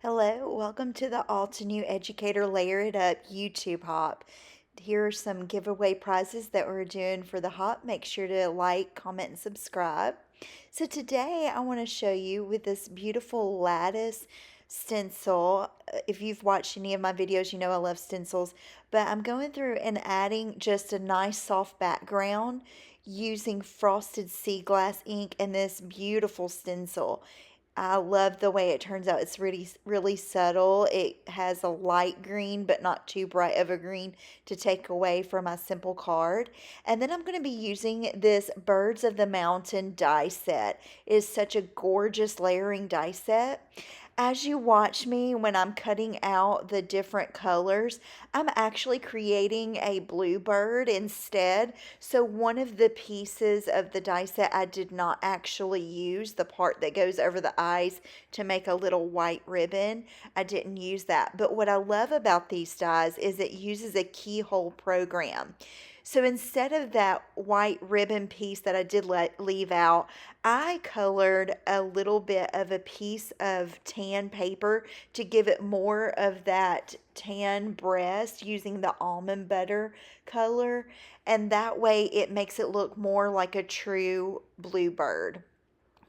Hello, welcome to the Altenew Educator Layer It Up YouTube Hop. Here are some giveaway prizes that we're doing for the hop. Make sure to like, comment, and subscribe. So today I want to show you with this beautiful lattice stencil. If you've watched any of my videos, you know I love stencils, but I'm going through and adding just a nice soft background using frosted sea glass ink and this beautiful stencil. I love the way it turns out. It's really subtle. It has a light green, but not too bright of a green to take away from my simple card. And then I'm going to be using this Birds of the Mountain die set. It is such a gorgeous layering die set. As you watch me when I'm cutting out the different colors, I'm actually creating a bluebird instead. So one of the pieces of the die set I did not actually use, the part that goes over the eyes to make a little white ribbon. I didn't use that. But what I love about these dies is it uses a keyhole program. So instead of that white ribbon piece that I did leave out, I colored a little bit of a piece of tan paper to give it more of that tan breast using the almond butter color. And that way it makes it look more like a true bluebird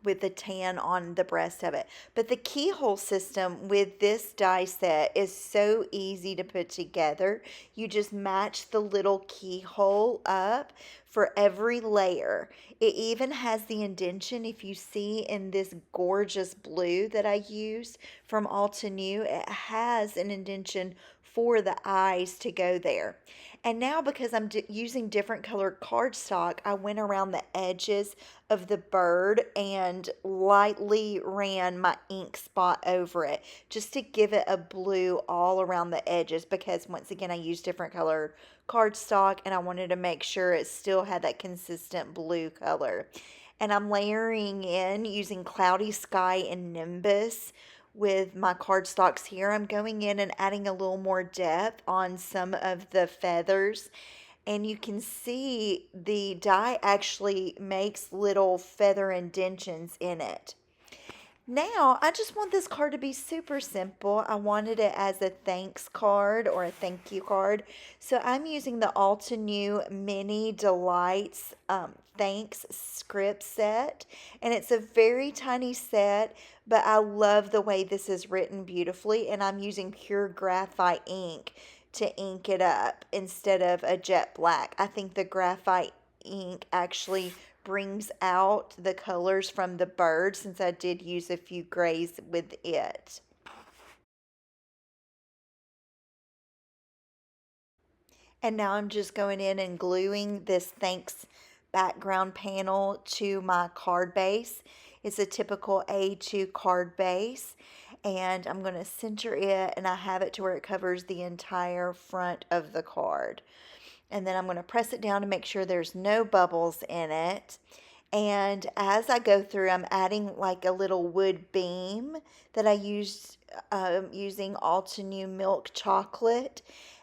with the tan on the breast of it. But the keyhole system with this die set is so easy to put together. You just match the little keyhole up for every layer. It even has the indentation, if you see in this gorgeous blue that I used from Altenew, it has an indentation for the eyes to go there. And now because I'm using different colored cardstock, I went around the edges of the bird and lightly ran my ink spot over it just to give it a blue all around the edges, because once again I used different colored cardstock and I wanted to make sure it still had that consistent blue color. And I'm layering in using Cloudy Sky and Nimbus with my cardstocks here. I'm going in and adding a little more depth on some of the feathers. And you can see the die actually makes little feather indentions in it. Now, I just want this card to be super simple. I wanted it as a thanks card or a thank you card. So I'm using the Altenew Mini Delights Thanks script set. And it's a very tiny set, but I love the way this is written beautifully. And I'm using pure graphite ink to ink it up instead of a jet black. I think the graphite ink actually brings out the colors from the bird, since I did use a few grays with it. And now I'm just going in and gluing this thanks background panel to my card base. It's a typical A2 card base, and I'm going to center it, and I have it to where it covers the entire front of the card. And then I'm going to press it down to make sure there's no bubbles in it. And as I go through, I'm adding like a little wood beam that I used using Altenew milk chocolate.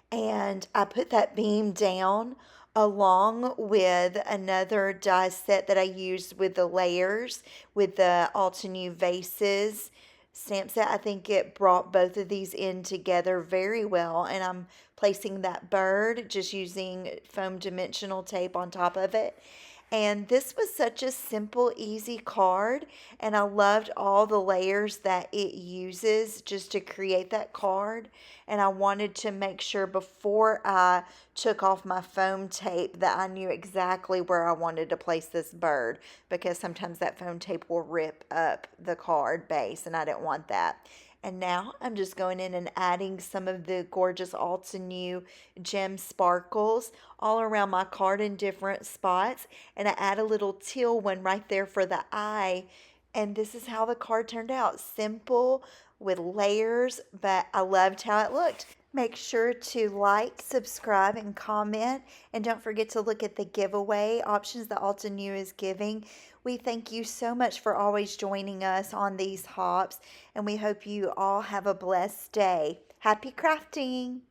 And I put that beam down along with another die set that I used with the layers with the Altenew vases stamp set. I think it brought both of these in together very well. And I'm placing that bird just using foam dimensional tape on top of it. And this was such a simple, easy card, and I loved all the layers that it uses just to create that card. And I wanted to make sure before I took off my foam tape that I knew exactly where I wanted to place this bird, because sometimes that foam tape will rip up the card base, and I didn't want that. And now I'm just going in and adding some of the gorgeous Altenew gem sparkles all around my card in different spots. And I add a little teal one right there for the eye. And this is how the card turned out. Simple with layers, but I loved how it looked. Make sure to like, subscribe, and comment. And don't forget to look at the giveaway options that Altenew is giving. We thank you so much for always joining us on these hops, and we hope you all have a blessed day. Happy crafting!